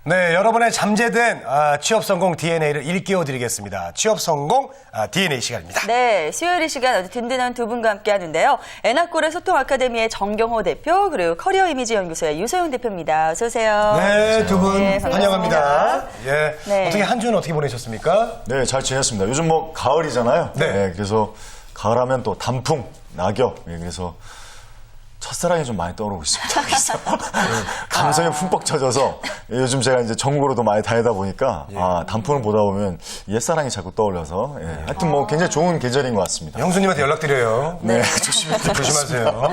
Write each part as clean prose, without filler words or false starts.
네, 여러분의 잠재된 취업 성공 DNA를 일깨워 드리겠습니다. 취업 성공 DNA 시간입니다. 네, 수요일 이 시간 아주 든든한 두 분과 함께 하는데요. 에나콜의 소통 아카데미의 정경호 대표 그리고 커리어 이미지 연구소의 유소영 대표입니다. 어서 오세요. 네, 두 분 네, 환영합니다. 예. 네. 어떻게 한 주는 어떻게 보내셨습니까? 네, 잘 지냈습니다. 요즘 뭐 가을이잖아요. 네. 그래서 가을하면 또 단풍, 낙엽. 그래서 첫사랑이 좀 많이 떠오르고 있습니다. 그래서 감성에 흠뻑 젖어서 요즘 제가 이제 전국으로도 많이 다니다 보니까 단풍을 보다 보면 옛사랑이 자꾸 떠올라서 하여튼 뭐 굉장히 좋은 계절인 것 같습니다. 형수님한테 연락드려요. 네, 조심하세요.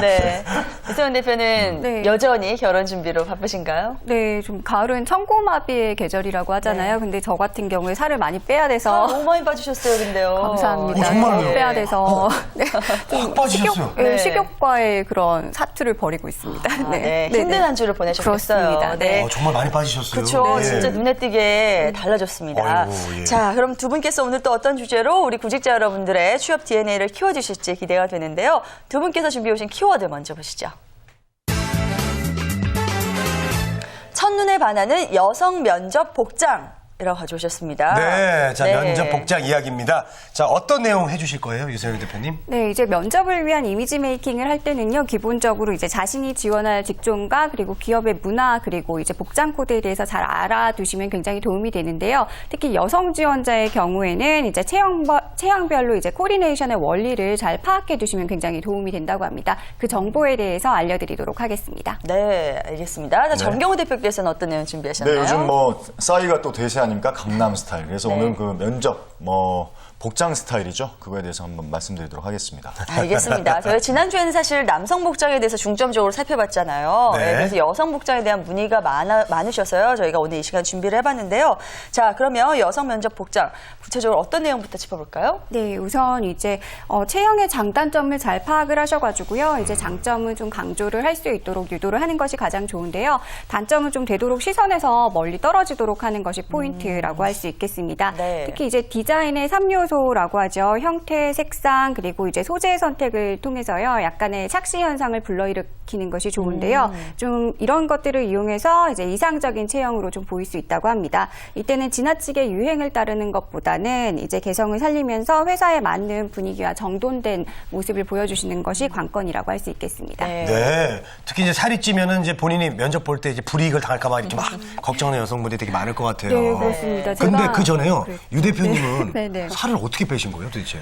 네. 유소영 대표는 네. 여전히 결혼 준비로 바쁘신가요? 네, 좀 가을은 청고마비의 계절이라고 하잖아요. 근데 저 같은 경우에 살을 많이 빼야 돼서 너무 많이 빠지셨어요, 근데요. 감사합니다. 정말요? 살을 빼야 돼서 네, 확 빠지셨어요. 네. 식욕과의 그런 사투를 벌이고 있습니다. 네. 힘든 한 주를 보내셨겠어요. 그렇습니다. 네. 정말 많이 빠지셨어요. 그렇죠. 네. 진짜 눈에 띄게 달라졌습니다. 아이고, 예. 자, 그럼 두 분께서 오늘 또 어떤 주제로 우리 구직자 여러분들의 취업 DNA를 키워주실지 기대가 되는데요. 두 분께서 준비해 오신 키워드 먼저 보시죠. 첫눈에 반하는 여성 면접 복장. 이라고 가져오셨습니다. 네, 자, 네. 면접 복장 이야기입니다. 자, 어떤 내용 해주실 거예요, 유소영 대표님? 네, 이제 면접을 위한 이미지 메이킹을 할 때는요, 기본적으로 이제 자신이 지원할 직종과 그리고 기업의 문화 그리고 이제 복장 코드에 대해서 잘 알아두시면 굉장히 도움이 되는데요. 특히 여성 지원자의 경우에는 이제 체형별로 이제 코디네이션의 원리를 잘 파악해 두시면 굉장히 도움이 된다고 합니다. 그 정보에 대해서 알려드리도록 하겠습니다. 네, 알겠습니다. 자, 정경호 대표께서는 어떤 내용 준비하셨나요? 네, 요즘 뭐 싸이가 또 대세 아닙니까? 강남 스타일. 그래서 네. 오늘 그 면접 복장 스타일이죠. 그거에 대해서 한번 말씀드리도록 하겠습니다. 알겠습니다. 저희 지난주에는 사실 남성 복장에 대해서 중점적으로 살펴봤잖아요. 네. 그래서 여성 복장에 대한 문의가 많으셔서요. 저희가 오늘 이 시간 준비를 해봤는데요. 자, 그러면 여성 면접 복장 구체적으로 어떤 내용부터 짚어볼까요? 네, 우선 이제 체형의 장단점을 잘 파악을 하셔가지고요. 이제 장점은 좀 강조를 할 수 있도록 유도를 하는 것이 가장 좋은데요. 단점은 좀 되도록 시선에서 멀리 떨어지도록 하는 것이 포인트라고 할 수 있겠습니다. 네. 특히 이제 디자인의 3요소라고 하죠. 형태, 색상, 그리고 이제 소재 선택을 통해서요. 약간의 착시 현상을 불러일으키는 것이 좋은데요. 좀 이런 것들을 이용해서 이제 이상적인 체형으로 좀 보일 수 있다고 합니다. 이때는 지나치게 유행을 따르는 것보다는 이제 개성을 살리면서 회사에 맞는 분위기와 정돈된 모습을 보여주시는 것이 관건이라고 할 수 있겠습니다. 네. 특히 이제 살이 찌면은 이제 본인이 면접 볼 때 이제 불이익을 당할까봐 이렇게 막 걱정하는 여성분들이 되게 많을 것 같아요. 네, 그렇습니다. 근데 제가- 그 전에요, 유 대표님은 네, 네. 살을 어떻게 빼신 거예요, 도대체?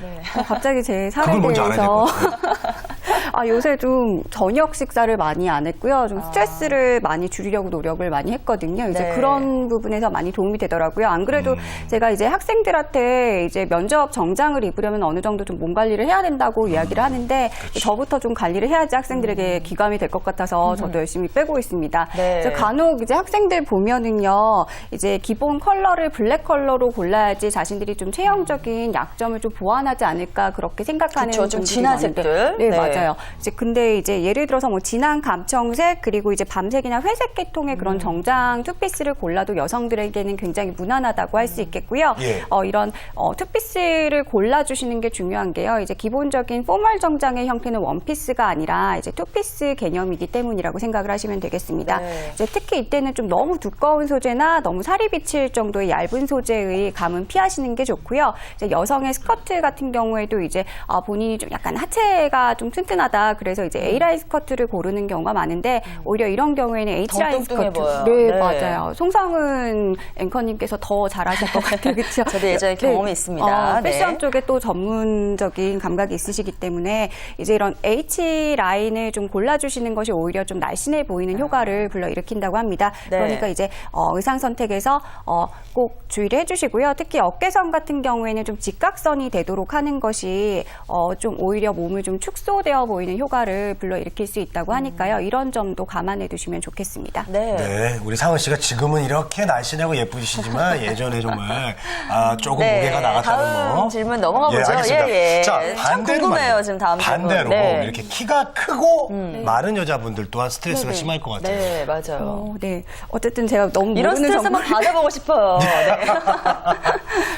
갑자기 제 살에 그걸 먼저 알아야 될 대해서 것 같아요. 요새 좀 저녁 식사를 많이 안 했고요. 좀 스트레스를 많이 줄이려고 노력을 많이 했거든요. 이제 네. 그런 부분에서 많이 도움이 되더라고요. 안 그래도 제가 이제 학생들한테 이제 면접 정장을 입으려면 어느 정도 좀 몸 관리를 해야 된다고 이야기를 하는데 저부터 좀 관리를 해야지 학생들에게 귀감이 될 것 같아서 저도 열심히 빼고 있습니다. 네. 그래서 간혹 이제 학생들 보면은요, 이제 기본 컬러를 블랙 컬러로 골라야지 자신들이 좀 체형적인 약점을 좀 보완하지 않을까 그렇게 생각하는 그쵸, 좀 분들이 진한 많은데. 색들. 네, 네. 맞아요. 이제 근데 이제 예를 들어서 뭐 진한 감청색 그리고 이제 밤색이나 회색 계통의 그런 정장 투피스를 골라도 여성들에게는 굉장히 무난하다고 할 수 있겠고요. 예. 이런 투피스를 골라주시는 게 중요한 게요. 이제 기본적인 포멀 정장의 형태는 원피스가 아니라 이제 투피스 개념이기 때문이라고 생각을 하시면 되겠습니다. 네. 이제 특히 이때는 좀 너무 두꺼운 소재나 너무 살이 비칠 정도의 얇은 소재의 감은 피하시는 게 좋고요. 이제 여성의 스커트 같은 경우에도 이제 본인이 좀 약간 하체가 좀 튼튼하다. 그래서 이제 A라인 스커트를 고르는 경우가 많은데 오히려 이런 경우에는 H라인 뚱뚱해 스커트. 보여요. 네, 네. 맞아요. 송상은 앵커님께서 더 잘하실 것 같아요. 그렇죠? 저도 예전에 경험이 있습니다. 패션 네. 쪽에 또 전문적인 감각이 있으시기 때문에 이제 이런 H라인을 좀 골라주시는 것이 오히려 좀 날씬해 보이는 효과를 불러일으킨다고 합니다. 네. 그러니까 이제 의상 선택에서 꼭 주의를 해주시고요. 특히 어깨선 같은 경우에는 좀 직각선이 되도록 하는 것이 좀 오히려 몸을 좀 축소되어 보이는 효과를 불러일으킬 수 있다고 하니까요. 이런 점도 감안해 두시면 좋겠습니다. 네. 네, 우리 상은 씨가 지금은 이렇게 날씬하고 예쁘시지만 예전에 정말 조금 네, 무게가 나갔다는 다음 거. 질문 넘어가 보죠. 알겠습니다. 예, 예. 자, 참 반대로 궁금해요, 말이에요. 지금 다음 질문. 반대로 네. 이렇게 키가 크고 마른 여자분들 또한 스트레스가 네네. 심할 것 같아요. 네, 맞아요. 네. 어쨌든 제가 너무 이런 모르는 스트레스 한번 받아보고 싶어요. 네.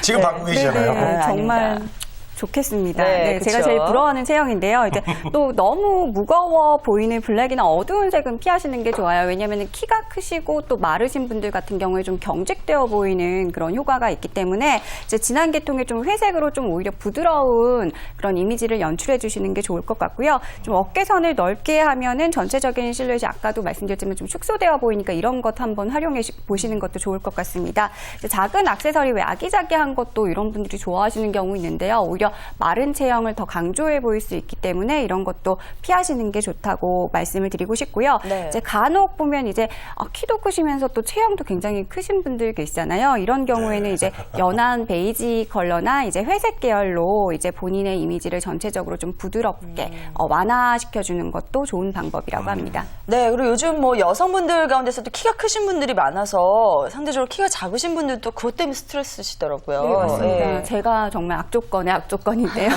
지금 받고 계시잖아요. 네, 정말 아닙니다. 좋겠습니다. 네, 네, 그쵸. 제가 제일 부러워하는 체형인데요. 이제 또 너무 무거워 보이는 블랙이나 어두운 색은 피하시는 게 좋아요. 왜냐하면 키가 크시고 또 마르신 분들 같은 경우에 좀 경직되어 보이는 그런 효과가 있기 때문에 이제 진한 계통의 좀 회색으로 좀 오히려 부드러운 그런 이미지를 연출해 주시는 게 좋을 것 같고요. 좀 어깨선을 넓게 하면은 전체적인 실루엣이 아까도 말씀드렸지만 좀 축소되어 보이니까 이런 것 한번 활용해 보시는 것도 좋을 것 같습니다. 이제 작은 액세서리 왜 아기자기한 것도 이런 분들이 좋아하시는 경우 있는데요. 오히려 마른 체형을 더 강조해 보일 수 있기 때문에 이런 것도 피하시는 게 좋다고 말씀을 드리고 싶고요. 네. 이제 간혹 보면 이제 키도 크시면서 또 체형도 굉장히 크신 분들 계시잖아요. 이런 경우에는 이제 연한 베이지 컬러나 이제 회색 계열로 이제 본인의 이미지를 전체적으로 좀 부드럽게 완화시켜주는 것도 좋은 방법이라고 합니다. 네, 그리고 요즘 뭐 여성분들 가운데서도 키가 크신 분들이 많아서 상대적으로 키가 작으신 분들도 그것 때문에 스트레스시더라고요. 네, 맞습니다. 예. 제가 정말 악조건의 악조건인데요.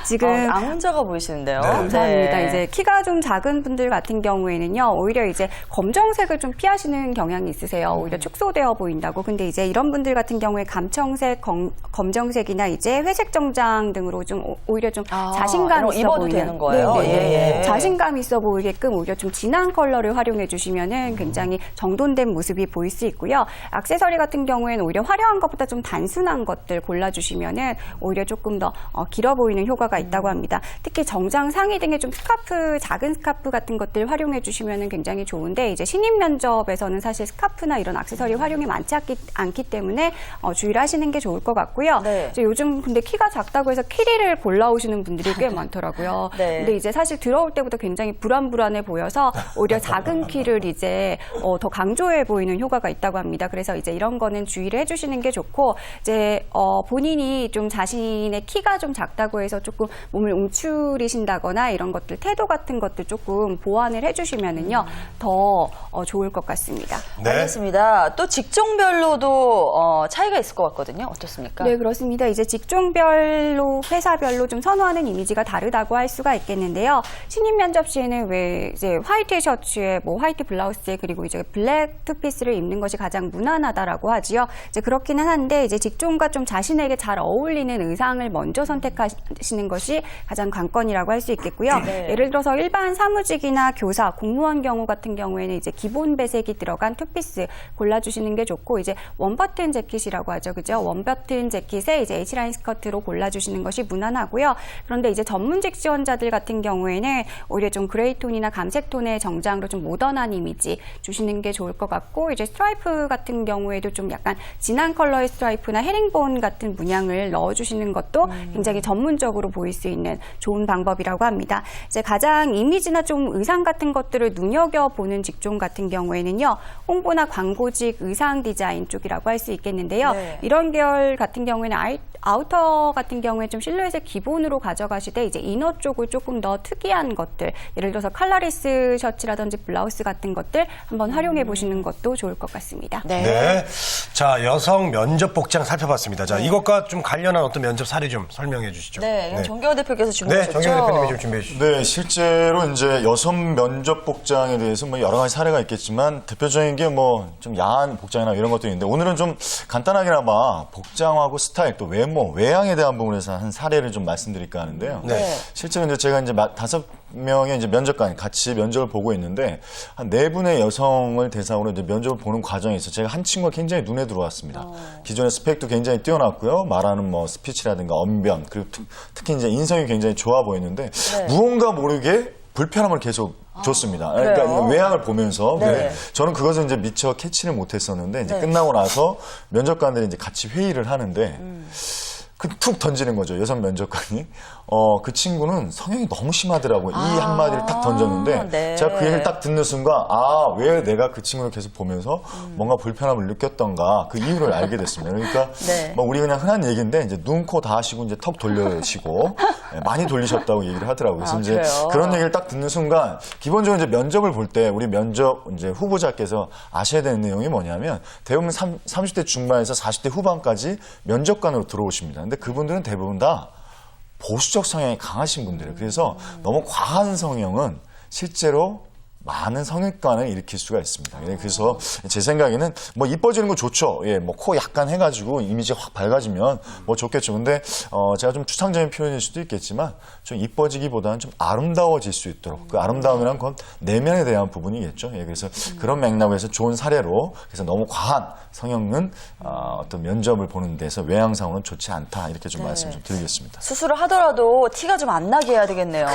지금 앙자가 보이시는데요. 감사합니다. 네. 이제 키가 좀 작은 분들 같은 경우에는요, 오히려 이제 검정색을 좀 피하시는 경향이 있으세요. 오히려 축소되어 보인다고. 근데 이제 이런 분들 같은 경우에 감청색, 검정색이나 이제 회색 정장 등으로 좀 오히려 좀 자신감 이런 거 있어 입어도 보이는. 되는 거예요? 네, 네, 네. 예. 자신감 있어 보이게끔 오히려 좀 진한 컬러를 활용해 주시면은 굉장히 정돈된 모습이 보일 수 있고요. 액세서리 같은 경우에는 오히려 화려한 것보다 좀 단순한 것들 골라주시면은 오히려 조금 더 길어 보이는 효과가 있다고 합니다. 특히 정장 상의 등의 좀 스카프, 작은 스카프 같은 것들 활용해 주시면은 굉장히 좋은데 이제 신입 면접에서는 사실 스카프나 이런 액세서리 활용이 많지 않기 때문에 주의를 하시는 게 좋을 것 같고요. 네. 이제 요즘 근데 키가 작다고 해서 키리를 골라오시는 분들이 꽤 많더라고요. 네. 근데 이제 사실 들어올 때보다 굉장히 불안불안해 보여서 오히려 작은 키를 이제 더 강조해 보이는 효과가 있다고 합니다. 그래서 이제 이런 거는 주의를 해주시는 게 좋고 이제 본인이 좀 자신의 키가 좀 작다고 해서 조금 몸을 움츠리신다거나 이런 것들 태도 같은 것들 조금 보완을 해주시면은요 더 좋을 것 같습니다. 네. 알겠습니다. 또 직종별로도 차이가 있을 것 같거든요. 어떻습니까? 네, 그렇습니다. 이제 직종별로, 회사별로 좀 선호하는 이미지가 다르다고 할 수가 있겠는데요. 신입 면접 시에는 왜 이제 화이트 셔츠에 뭐 화이트 블라우스에 그리고 이제 블랙 투피스를 입는 것이 가장 무난하다라고 하지요. 이제 그렇기는 한데 이제 직종과 좀 자신에게 잘 어울리는 의상을 먼저 선택하시는 것이 가장 관건이라고 할 수 있겠고요. 네. 예를 들어서 일반 사무직이나 교사, 공무원 경우 같은 경우에는 이제 기본 배색이 들어간 투피스 골라주시는 게 좋고 이제 원버튼 재킷이라고 하죠. 그죠? 원버튼 재킷에 이제 H라인 스커트로 골라주시는 것이 무난하고요. 그런데 이제 전문직 지원자들 같은 경우에는 오히려 좀 그레이 톤이나 감색 톤의 정장으로 좀 모던한 이미지 주시는 게 좋을 것 같고 이제 스트라이프 같은 경우에도 좀 약간 진한 컬러의 스트라이프나 헤링본 같은 문양을 넣어주시는 것도 굉장히 전문적으로 보일 수 있는 좋은 방법이라고 합니다. 이제 가장 이미지나 좀 의상 같은 것들을 눈여겨보는 직종 같은 경우에는요. 홍보나 광고직 의상 디자인 쪽이라고 할 수 있겠는데요. 네. 이런 계열 같은 경우에는 아우터 같은 경우에 좀 실루엣을 기본으로 가져가시되 이제 이너 쪽을 조금 더 특이한 것들 예를 들어서 칼라리스 셔츠라든지 블라우스 같은 것들 한번 활용해 보시는 것도 좋을 것 같습니다. 네. 네. 자, 여성 면접 복장 살펴봤습니다. 자, 이것과 좀 관련한 어떤 면접 사례 좀 설명해 주시죠. 네, 정경호 대표께서 네, 준비하셨죠? 정경호 대표님이 좀 준비해 주시죠. 네, 실제로 이제 여성 면접 복장에 대해서 뭐 여러 가지 사례가 있겠지만 대표적인 게 뭐 좀 야한 복장이나 이런 것들이 있는데 오늘은 좀 간단하게나마 복장하고 스타일 또 외모, 외양에 대한 부분에서 한 사례를 좀 말씀드릴까 하는데요. 네. 실제로 이제 제가 이제 5명의 이제 면접관 같이 면접을 보고 있는데 한 4분의 여성을 대상으로 이제 면접을 보는 과정에서 제가 한 친구가 굉장히 눈에 들어왔습니다. 기존의 스펙도 굉장히 뛰어났고요. 말하는 뭐 스피치라든가 언변 그리고 특히 이제 인성이 굉장히 좋아 보였는데 무언가 모르게 불편함을 계속 줬습니다. 그러니까 그래요? 외양을 보면서. 네. 근데 저는 그것을 이제 미처 캐치를 못했었는데 이제 네. 끝나고 나서 면접관들이 이제 같이 회의를 하는데 툭 던지는 거죠. 여성 면접관이. 그 친구는 성향이 너무 심하더라고요. 이 한마디를 딱 던졌는데 네. 제가 그 얘기를 딱 듣는 순간 왜 내가 그 친구를 계속 보면서 뭔가 불편함을 느꼈던가 그 이유를 알게 됐습니다. 그러니까 네. 뭐 우리 그냥 흔한 얘기인데 이제 눈, 코 다 하시고 이제 턱 돌려시고 많이 돌리셨다고 얘기를 하더라고요. 그래서 이제 그래요? 그런 얘기를 딱 듣는 순간 기본적으로 이제 면접을 볼 때 우리 면접 이제 후보자께서 아셔야 되는 내용이 뭐냐면 대부분 30대 중반에서 40대 후반까지 면접관으로 들어오십니다. 근데 그분들은 대부분 다 보수적 성향이 강하신 분들이에요. 그래서 너무 과한 성형은 실제로 많은 성형관을 일으킬 수가 있습니다. 그래서 제 생각에는 뭐 이뻐지는 거 좋죠. 예, 뭐 코 약간 해가지고 이미지 확 밝아지면 뭐 좋겠죠. 근데 제가 좀 추상적인 표현일 수도 있겠지만 좀 이뻐지기보다는 좀 아름다워질 수 있도록 그 아름다움이란 건 내면에 대한 부분이겠죠. 예, 그래서 그런 맥락에서 좋은 사례로 그래서 너무 과한 성형은 어떤 면접을 보는 데서 외양상으로는 좋지 않다 이렇게 좀 말씀 좀 드리겠습니다. 수술을 하더라도 티가 좀 안 나게 해야 되겠네요.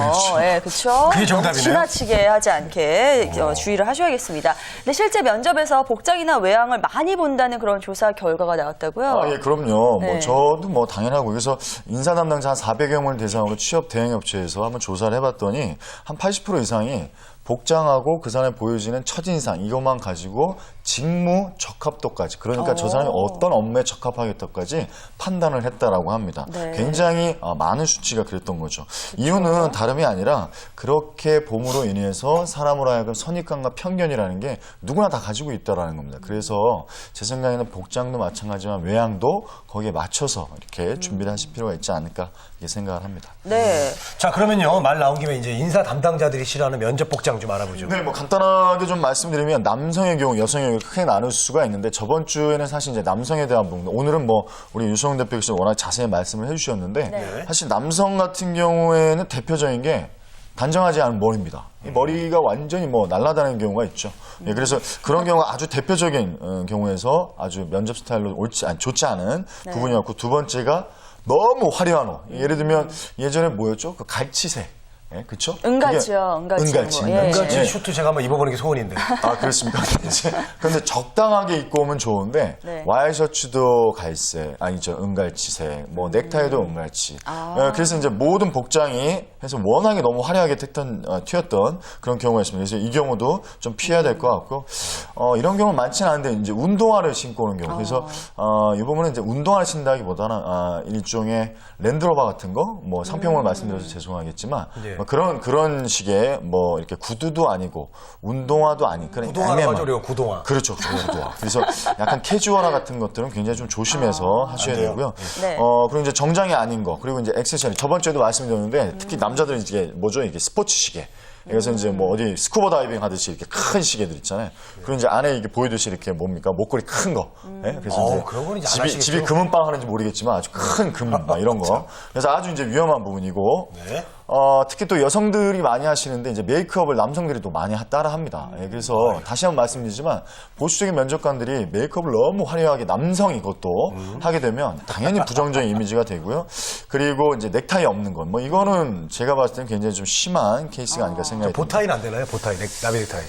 예, 그렇죠. 그게 정답이네요. 지나치게 하지 않게 주의를 하셔야겠습니다. 근데 실제 면접에서 복장이나 외양을 많이 본다는 그런 조사 결과가 나왔다고요? 예, 그럼요. 네. 뭐 저도 뭐 당연하고 그래서 인사 담당자 한 400여 명을 대상으로 취업 대행 업체에서 한번 조사를 해봤더니 한 80% 이상이 복장하고 그 사람이 보여지는 첫인상 이것만 가지고 직무 적합도까지 그러니까 저 사람이 어떤 업무에 적합하겠다까지 판단을 했다라고 합니다. 네. 굉장히 많은 수치가 그랬던 거죠. 이유는 다름이 아니라 그렇게 봄으로 인해서 사람으로 하여금 선입관과 편견이라는 게 누구나 다 가지고 있다라는 겁니다. 그래서 제 생각에는 복장도 마찬가지지만 외양도 거기에 맞춰서 이렇게 준비를 하실 필요가 있지 않을까 이렇게 생각을 합니다. 네. 자, 그러면요. 말 나온 김에 이제 인사 담당자들이 싫어하는 면접 복장 좀 알아보죠. 네, 뭐 간단하게 좀 말씀드리면 남성의 경우, 여성의 경우 크게 나눌 수가 있는데 저번 주에는 사실 이제 남성에 대한 부분, 오늘은 뭐 우리 유성훈 대표께서 워낙 자세히 말씀을 해주셨는데 네. 사실 남성 같은 경우에는 대표적인 게 단정하지 않은 머리입니다. 이 머리가 완전히 뭐 날아다니는 경우가 있죠. 예, 그래서 그런 경우가 아주 대표적인 경우에서 아주 면접 스타일로 좋지 않은 부분이었고 두 번째가 너무 화려한 옷. 예를 들면 예전에 뭐였죠? 그 갈치색. 예, 그쵸? 은갈치요, 은갈치. 은갈치. 예. 은갈치 예. 슈트 제가 한번 입어보는 게 소원인데. 아, 그렇습니까? 근데 적당하게 입고 오면 좋은데, 네. 와이셔츠도 갈색, 아니죠, 은갈치색, 뭐, 넥타이도 은갈치. 예, 그래서 이제 모든 복장이 해서 워낙에 너무 화려하게 튀었던 그런 경우가 있습니다. 그래서 이 경우도 좀 피해야 될 것 같고, 이런 경우는 많지는 않은데, 이제 운동화를 신고 오는 경우. 그래서, 이 부분은 이제 운동화를 신다기보다는, 일종의 랜드로버 같은 거, 뭐, 상표명을 말씀드려서 죄송하겠지만, 예. 뭐 그런 식의 뭐 이렇게 구두도 아니고 운동화도 아닌 그런 구동화라고 애매한 하죠, 우리가 구동화. 그렇죠, 구동화. 그래서 약간 캐주얼화 같은 것들은 굉장히 좀 조심해서 하셔야 돼요. 되고요. 네. 그리고 이제 정장이 아닌 거 그리고 이제 액세서리 저번 주에도 말씀드렸는데 특히 남자들은 이게 뭐죠 이게 스포츠 시계. 그래서 이제 뭐 어디 스쿠버 다이빙 하듯이 이렇게 큰 시계들 있잖아요. 그리고 이제 안에 이게 보이듯이 이렇게 뭡니까 목걸이 큰 거. 예? 그래서 이제 그런 건 이제 안 하시겠죠? 집이 금은방 하는지 모르겠지만 아주 큰 금 막 이런 거. 그래서 아주 이제 위험한 부분이고. 네. 특히 또 여성들이 많이 하시는데 이제 메이크업을 남성들이 또 많이 따라 합니다. 예, 그래서 다시 한번 말씀드리지만 보수적인 면접관들이 메이크업을 너무 화려하게 남성이 그것도 하게 되면 당연히 부정적인 이미지가 되고요. 그리고 이제 넥타이 없는 건 뭐 이거는 제가 봤을 때는 굉장히 좀 심한 케이스가 아닐까 생각이 듭니다. 보타이는 안 되나요? 보타이, 나비 넥타이.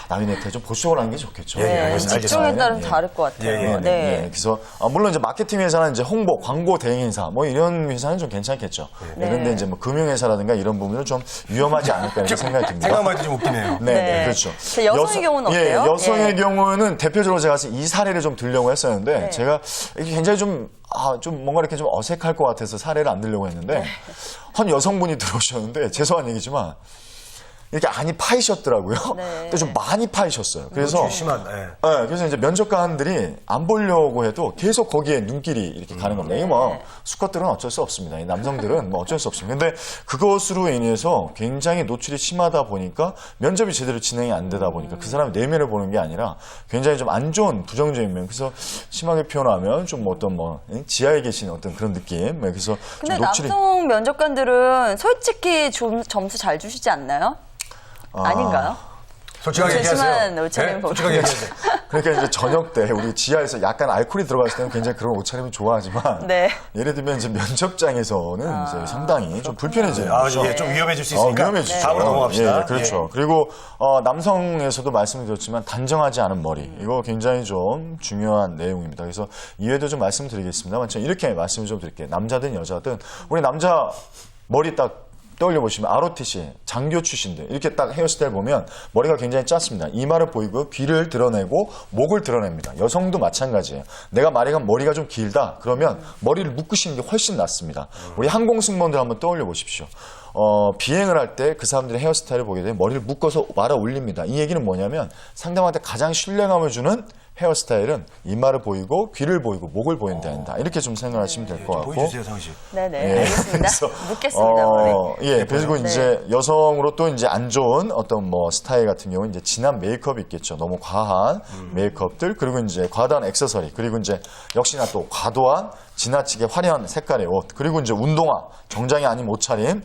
나비 넥타이 좀 보수적으로 하는 게 좋겠죠. 예, 예, 네, 알겠습니다. 직종에 따라 예. 다를 것 같아요. 예, 예. 네. 그래서 물론 이제 마케팅 회사는 이제 홍보, 광고 대행 회사 뭐 이런 회사는 좀 괜찮겠죠. 네. 그런데 이제 뭐 금융 회사라든가 이런 부분은 좀 위험하지 않을까 이런 생각이 듭니다. 생각만 해도 좀 웃기네요. 네, 네. 그렇죠. 자, 여성의 경우는 어때요? 예, 여성의 예. 경우는 대표적으로 제가 이 사례를 좀 들려고 했었는데 네. 제가 이게 굉장히 좀 뭔가 이렇게 좀 어색할 것 같아서 사례를 안 들려고 했는데 네. 한 여성분이 들어오셨는데 죄송한 얘기지만 이렇게 안이 파이셨더라고요. 네. 근데 좀 많이 파이셨어요. 그래서 좀 심한. 예. 네, 그래서 이제 면접관들이 안 보려고 해도 계속 거기에 눈길이 이렇게 가는 겁니다. 이게 뭐 수컷들은 어쩔 수 없습니다. 이 남성들은 뭐 어쩔 수 없습니다. 근데 그것으로 인해서 굉장히 노출이 심하다 보니까 면접이 제대로 진행이 안 되다 보니까 그 사람의 내면을 보는 게 아니라 굉장히 좀 안 좋은 부정적인 면. 그래서 심하게 표현하면 좀 어떤 지하에 계신 어떤 그런 느낌. 네, 그래서 근데 좀 노출이 남성 면접관들은 솔직히 좀 점수 잘 주시지 않나요? 아닌가요? 솔직하게 죄송한 얘기하세요. 옷차림 보고. 솔직하게 얘기하세요. 그러니까 이제 저녁 때 우리 지하에서 약간 알코올이 들어갔을 때는 굉장히 그런 옷차림이 좋아하지만 네. 예를 들면 이제 면접장에서는 이제 상당히 좀 불편해져요. 예, 좀 위험해질 수 있으니까. 위험해지죠. 다음으로 넘어갑시다. 예, 그렇죠. 그리고 남성에서도 말씀드렸지만 단정하지 않은 머리 이거 굉장히 좀 중요한 내용입니다. 그래서 이외에도 좀 말씀드리겠습니다만 저는 이렇게 말씀을 좀 드릴게요. 남자든 여자든 우리 남자 머리 딱 떠올려 보시면 ROTC, 장교 출신들 이렇게 딱 헤어스타일 보면 머리가 굉장히 짧습니다. 이마를 보이고 귀를 드러내고 목을 드러냅니다. 여성도 마찬가지예요. 내가 머리가 좀 길다 그러면 머리를 묶으시는 게 훨씬 낫습니다. 우리 항공 승무원들 한번 떠올려 보십시오. 비행을 할 때 그 사람들의 헤어스타일을 보게 되면 머리를 묶어서 말아 올립니다. 이 얘기는 뭐냐면 상대방한테 가장 신뢰감을 주는 헤어스타일은 이마를 보이고 귀를 보이고 목을 보인다 한다. 이렇게 좀 생각하시면 될 것 같고. 보여주세요, 상희 씨. 네네, 알겠습니다. 묻겠습니다. 예, 그리고 이제 여성으로 또 이제 안 좋은 어떤 뭐 스타일 같은 경우는 이제 진한 메이크업이 있겠죠. 너무 과한 메이크업들, 그리고 이제 과다한 액세서리, 그리고 이제 역시나 또 과도한 지나치게 화려한 색깔의 옷, 그리고 이제 운동화, 정장이 아닌 옷차림.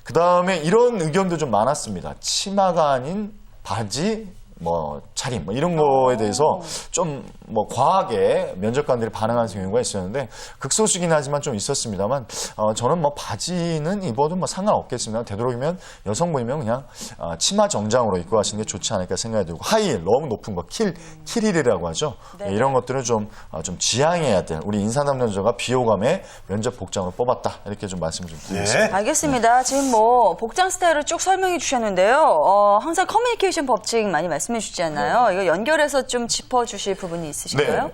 그 다음에 이런 의견도 좀 많았습니다. 치마가 아닌 바지, 뭐 차림 뭐 이런 거에 대해서 좀 뭐 과하게 면접관들이 반응하는 경우가 있었는데 극소수긴 하지만 좀 있었습니다만 저는 뭐 바지는 입어도 뭐 상관없겠습니다. 되도록이면 여성분이면 그냥 치마 정장으로 입고 가시는 게 좋지 않을까 생각이 들고 하이힐 너무 높은 거 킬힐이라고 하죠. 네. 이런 것들은 좀 지양해야 될 우리 인사담당자가 비호감의 면접 복장으로 뽑았다 이렇게 좀 말씀을 좀 드리겠습니다. 네. 알겠습니다. 지금 뭐 복장 스타일을 쭉 설명해 주셨는데요. 항상 커뮤니케이션 법칙 많이 말씀해 주시잖아요. 이거 연결해서 좀 짚어주실 부분이 있으신가요? 네.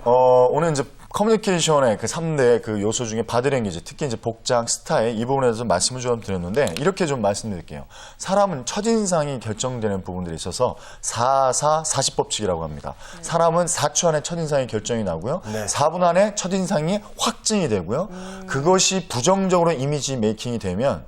오늘 이제 커뮤니케이션의 그 3대 그 요소 중에 바디랭귀지, 특히 이제 복장, 스타일 이 부분에 대해서 말씀을 좀 드렸는데 이렇게 좀 말씀드릴게요. 사람은 첫인상이 결정되는 부분들이 있어서 40법칙이라고 합니다. 사람은 4초 안에 첫인상이 결정이 나고요. 네. 4분 안에 첫인상이 확증이 되고요. 그것이 부정적으로 이미지 메이킹이 되면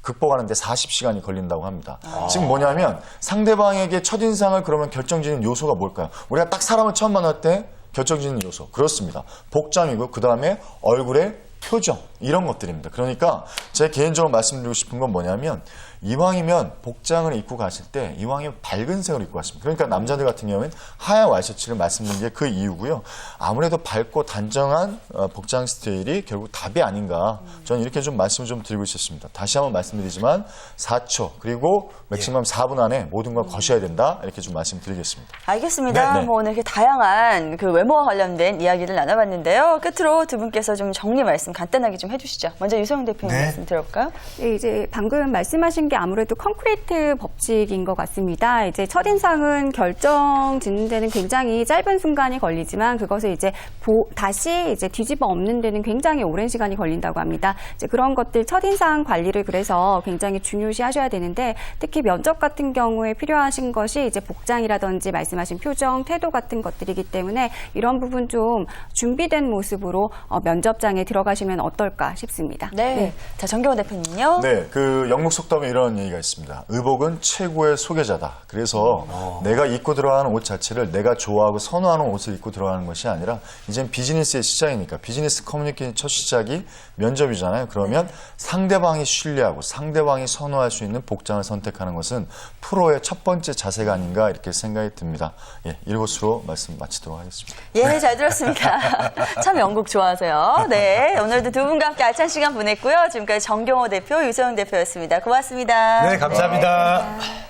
극복하는데 40시간이 걸린다고 합니다. 지금 뭐냐면 상대방에게 첫인상을 그러면 결정짓는 요소가 뭘까요? 우리가 딱 사람을 처음 만날 때 결정짓는 요소. 그렇습니다. 복장이고 그 다음에 얼굴의 표정 이런 것들입니다. 그러니까 제가 개인적으로 말씀드리고 싶은 건 뭐냐면 이왕이면 복장을 입고 가실 때 이왕이면 밝은 색으로 입고 가십니다. 그러니까 남자들 같은 경우에는 하얀 와이셔츠를 말씀드린 게 그 이유고요. 아무래도 밝고 단정한 복장 스타일이 결국 답이 아닌가 저는 이렇게 좀 말씀을 좀 드리고 있었습니다. 다시 한번 말씀드리지만 4초 그리고 맥시멈 4분 안에 모든 걸 거셔야 된다 이렇게 좀 말씀드리겠습니다. 알겠습니다. 네, 네. 뭐 오늘 이렇게 다양한 그 외모와 관련된 이야기를 나눠봤는데요. 끝으로 두 분께서 좀 정리 말씀 간단하게 좀 해주시죠. 먼저 유소영 대표님 네. 말씀 들어볼까요? 네, 이제 방금 말씀하신 게 아무래도 콘크리트 법칙인 것 같습니다. 이제 첫인상은 결정 짓는 데는 굉장히 짧은 순간이 걸리지만 그것을 이제 다시 이제 뒤집어 엎는 데는 굉장히 오랜 시간이 걸린다고 합니다. 이제 그런 것들 첫인상 관리를 그래서 굉장히 중요시 하셔야 되는데 특히 면접 같은 경우에 필요하신 것이 이제 복장이라든지 말씀하신 표정, 태도 같은 것들이기 때문에 이런 부분 좀 준비된 모습으로 면접장에 들어가시면 어떨까 싶습니다. 네. 자, 정경호 대표님요. 네, 그 영국 속담에 이런 얘기가 있습니다. 의복은 최고의 소개자다. 그래서 내가 입고 들어가는 옷 자체를 내가 좋아하고 선호하는 옷을 입고 들어가는 것이 아니라 이젠 비즈니스의 시작이니까 비즈니스 커뮤니케이션 첫 시작이 면접이잖아요. 그러면 상대방이 신뢰하고 상대방이 선호할 수 있는 복장을 선택하는 것은 프로의 첫 번째 자세가 아닌가 이렇게 생각이 듭니다. 예, 이것으로 말씀 마치도록 하겠습니다. 예, 잘 들었습니다. 참 영국 좋아하세요. 네, 오늘도 두 분과 함께 알찬 시간 보냈고요. 지금까지 정경호 대표, 유소영 대표였습니다. 고맙습니다. 네, 감사합니다.